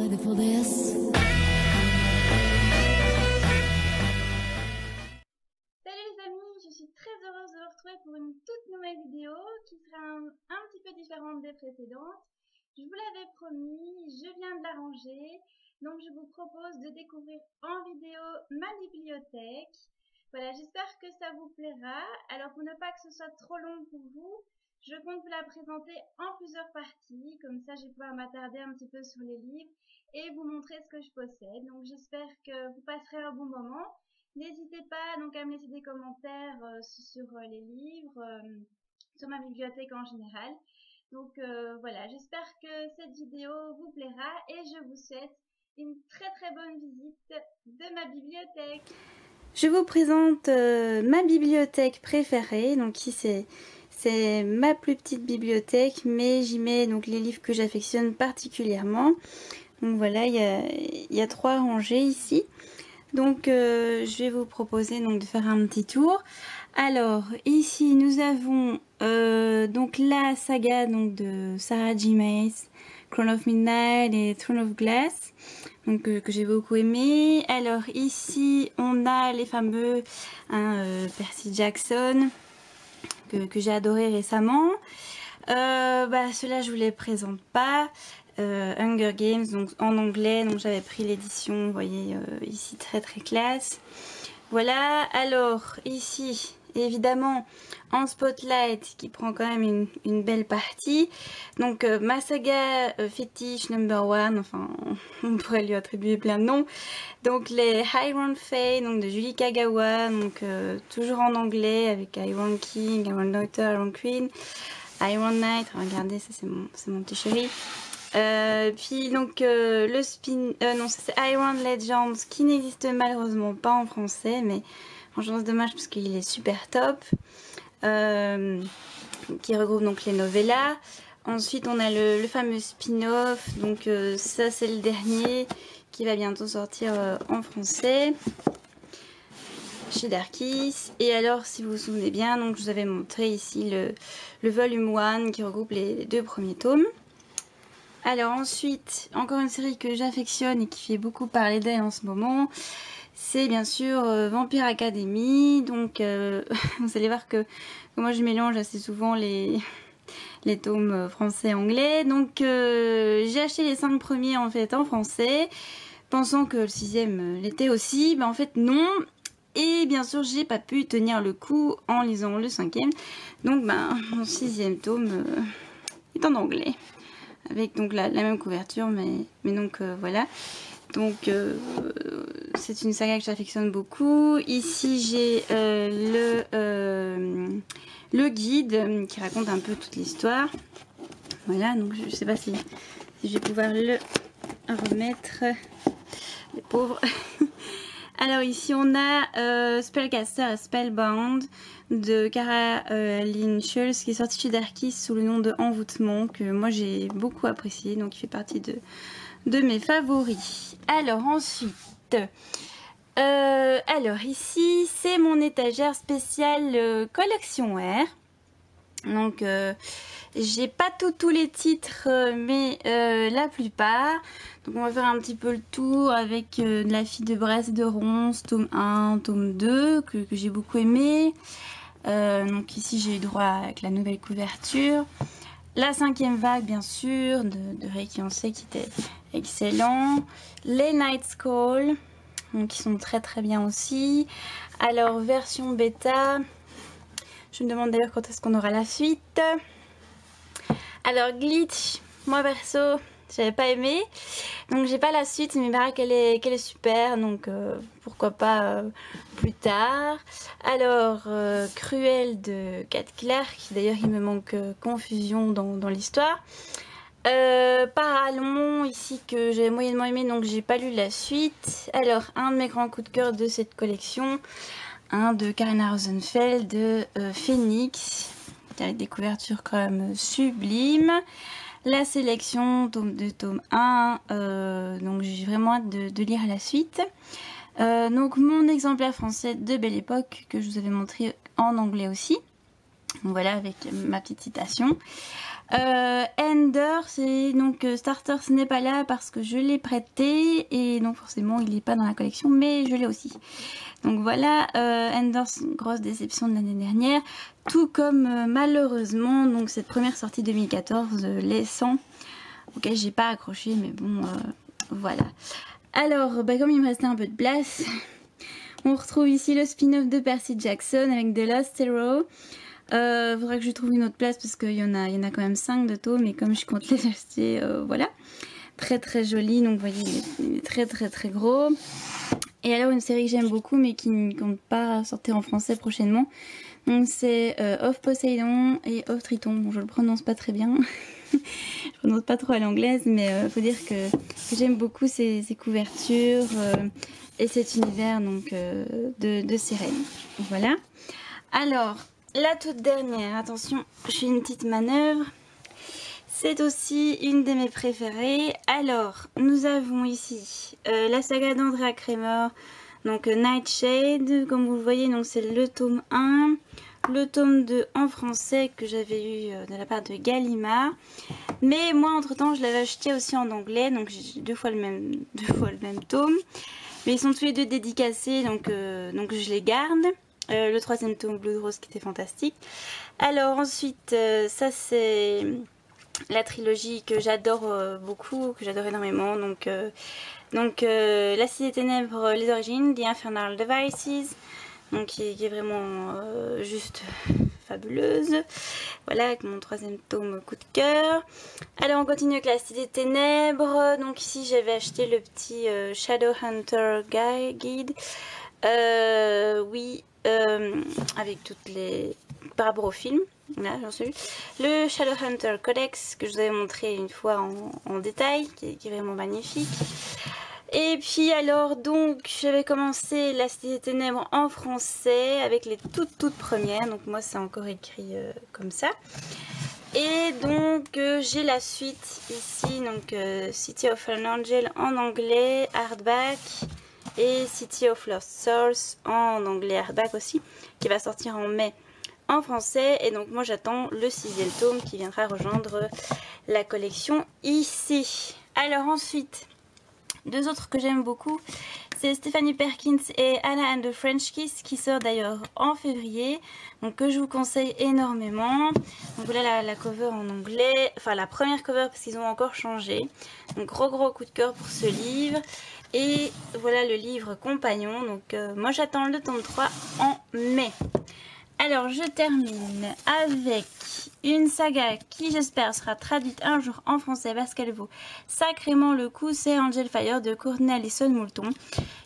ready for this? Salut les amis, je suis très heureuse de vous retrouver pour une toute nouvelle vidéo qui sera un petit peu différente des précédentes. Je vous l'avais promis, je viens de la ranger, donc je vous propose de découvrir en vidéo ma bibliothèque. Voilà, j'espère que ça vous plaira. Alors pour ne pas que ce soit trop long pour vous, je compte vous la présenter en plusieurs parties, comme ça je vais pouvoir m'attarder un petit peu sur les livres et vous montrer ce que je possède. Donc j'espère que vous passerez un bon moment. N'hésitez pas donc à me laisser des commentaires sur les livres, sur ma bibliothèque en général. Donc voilà, j'espère que cette vidéo vous plaira et je vous souhaite une très très bonne visite de ma bibliothèque. Je vous présente ma bibliothèque préférée. Donc ici c'est ma plus petite bibliothèque, mais j'y mets donc les livres que j'affectionne particulièrement. Donc voilà, il y a 3 rangées ici. Donc je vais vous proposer donc de faire un petit tour. Alors ici nous avons donc la saga donc de Sarah J. Maas, Crown of Midnight et Throne of Glass, donc que j'ai beaucoup aimé. Alors ici on a les fameux Percy Jackson que j'ai adoré récemment. Ceux-là je vous les présente pas. Hunger Games donc en anglais, donc j'avais pris l'édition, vous voyez ici très très classe. Voilà, alors ici évidemment en spotlight qui prend quand même une belle partie, donc ma saga fétiche #1, enfin on pourrait lui attribuer plein de noms, donc les Iron Fey donc de Julie Kagawa, donc toujours en anglais avec Iron King, Iron Daughter, Iron Queen, Iron Knight, regardez ça c'est mon petit chéri. Puis donc le non c'est Iron Legends qui n'existe malheureusement pas en français, mais franchement c'est dommage parce qu'il est super top, qui regroupe donc les novellas. Ensuite on a le fameux spin-off, donc ça c'est le dernier qui va bientôt sortir en français chez Darkis. Et alors si vous vous souvenez bien, donc je vous avais montré ici le volume 1 qui regroupe les 2 premiers tomes. Alors ensuite, encore une série que j'affectionne et qui fait beaucoup parler d'elle en ce moment, c'est bien sûr Vampire Academy. Donc vous allez voir que moi je mélange assez souvent les tomes français et anglais. Donc j'ai acheté les 5 premiers en fait en français, pensant que le 6e l'était aussi. En fait non. Et bien sûr j'ai pas pu tenir le coup en lisant le 5e. Donc mon 6e tome est en anglais, avec donc la même couverture, mais donc voilà. Donc c'est une saga que j'affectionne beaucoup. Ici j'ai le guide qui raconte un peu toute l'histoire. Voilà, donc je sais pas si je vais pouvoir le remettre, les pauvres. Alors ici on a Spellcaster et Spellbound de Caroline Schulz qui est sorti chez Darkis sous le nom de Envoûtement, que moi j'ai beaucoup apprécié, donc il fait partie de mes favoris. Alors ensuite, alors ici c'est mon étagère spéciale collection R. Donc j'ai pas tous les titres, mais la plupart. Donc on va faire un petit peu le tour avec La fille de Brest de Ronce, tome 1, tome 2, que j'ai beaucoup aimé. Donc ici j'ai eu droit avec la nouvelle couverture. La 5e vague bien sûr, de Reiki Hansei qui était excellent. Les Night's Call, donc qui sont très très bien aussi. Alors version bêta, je me demande d'ailleurs quand est-ce qu'on aura la suite. Alors Glitch, moi perso j'avais pas aimé, donc j'ai pas la suite, mais il paraît qu'elle est super, donc pourquoi pas plus tard. Alors Cruel de Kat Clark, qui d'ailleurs il me manque confusion dans l'histoire. Parallon ici que j'ai moyennement aimé, donc j'ai pas lu la suite. Alors un de mes grands coups de cœur de cette collection, un de Karina Rosenfeld de Phoenix, avec des couvertures quand même sublimes. La sélection, tome 2, tome 1, donc j'ai vraiment hâte de lire la suite. Donc mon exemplaire français de Belle Époque que je vous avais montré en anglais aussi. Donc voilà, avec ma petite citation. Ender, c'est donc Starter, ce n'est pas là parce que je l'ai prêté et donc forcément il n'est pas dans la collection, mais je l'ai aussi. Donc voilà, Ender, c'est une grosse déception de l'année dernière, tout comme malheureusement donc cette première sortie 2014, Les 100, auquel j'ai pas accroché, mais bon, voilà. Alors, comme il me restait un peu de place, on retrouve ici le spin-off de Percy Jackson avec The Lost Hero. Faudra que je trouve une autre place parce qu'il y en a quand même 5 de tomes, mais comme je compte les acheter, voilà. Très très joli, donc vous voyez il est très très très gros. Et alors une série que j'aime beaucoup mais qui ne compte pas sortir en français prochainement. Donc c'est Of Poseidon et Of Triton. Bon, je le prononce pas très bien. Je prononce pas trop à l'anglaise, mais faut dire que j'aime beaucoup ces couvertures et cet univers donc de sirènes. Voilà. Alors la toute dernière, attention, je fais une petite manœuvre. C'est aussi une de mes préférées. Alors, nous avons ici la saga d'Andrea Cremer, donc Nightshade, comme vous le voyez, donc c'est le tome 1, le tome 2 en français que j'avais eu de la part de Gallimard. Mais moi, entre-temps, je l'avais acheté aussi en anglais, donc j'ai deux fois le même tome. Mais ils sont tous les deux dédicacés, donc je les garde. Le troisième tome, Blood Rose, qui était fantastique. Alors ensuite, ça c'est la trilogie que j'adore beaucoup, que j'adore énormément. Donc La Cité des Ténèbres, les origines, The Infernal Devices, donc qui est vraiment juste fabuleuse. Voilà, avec mon troisième tome coup de cœur. Alors on continue avec La Cité des Ténèbres. Donc ici j'avais acheté le petit Shadowhunter Guide. Oui, avec toutes les... par rapport au film. Là, j'en suis. Le Shadowhunter Codex que je vous avais montré une fois en détail, qui est vraiment magnifique. Et puis alors donc j'avais commencé La Cité des Ténèbres en français avec les toutes premières. Donc moi c'est encore écrit comme ça. Et donc j'ai la suite ici, donc City of an Angel en anglais, hardback. Et City of Lost Souls en anglais hardback aussi, qui va sortir en mai en français. Et donc moi j'attends le 6e tome qui viendra rejoindre la collection ici. Alors ensuite, deux autres que j'aime beaucoup, c'est Stephanie Perkins et Anna and the French Kiss, qui sort d'ailleurs en février, donc que je vous conseille énormément. Donc voilà la cover en anglais, enfin la première cover parce qu'ils ont encore changé. Donc gros coup de cœur pour ce livre. Et voilà le livre compagnon, donc moi j'attends le tome 3 en mai. Alors je termine avec une saga qui j'espère sera traduite un jour en français parce qu'elle vaut sacrément le coup. C'est Angel Fire de Courtney Allison Moulton,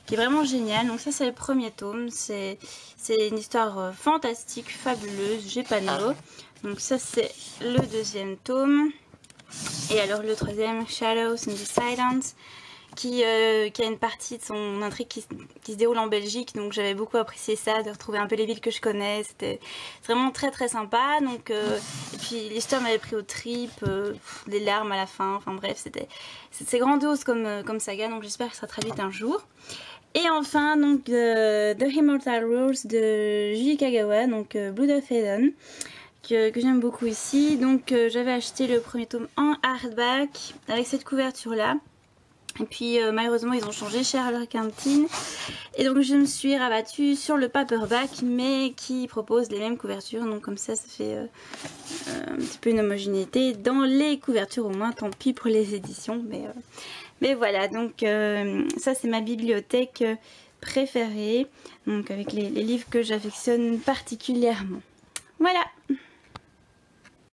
qui est vraiment génial. Donc ça c'est le premier tome, c'est une histoire fantastique, fabuleuse, j'ai pas de mots. Donc ça c'est le deuxième tome. Et alors le troisième, Shadows in the Silence, qui a une partie de son intrigue qui se déroule en Belgique, donc j'avais beaucoup apprécié ça, de retrouver un peu les villes que je connais, c'était vraiment très sympa. Donc et puis l'histoire m'avait pris aux tripes, des larmes à la fin, enfin bref, c'est grandiose comme saga, donc j'espère que ça sera traduite un jour. Et enfin donc The Immortal Rules de Yuji Kagawa, donc Blood of Eden, que j'aime beaucoup ici. Donc j'avais acheté le premier tome en hardback avec cette couverture là. Et puis malheureusement ils ont changé chez leur cantine. Et donc je me suis rabattue sur le paperback, mais qui propose les mêmes couvertures. Donc comme ça fait un petit peu une homogénéité dans les couvertures au moins. Tant pis pour les éditions. Mais voilà, donc ça c'est ma bibliothèque préférée. Donc avec les livres que j'affectionne particulièrement. Voilà.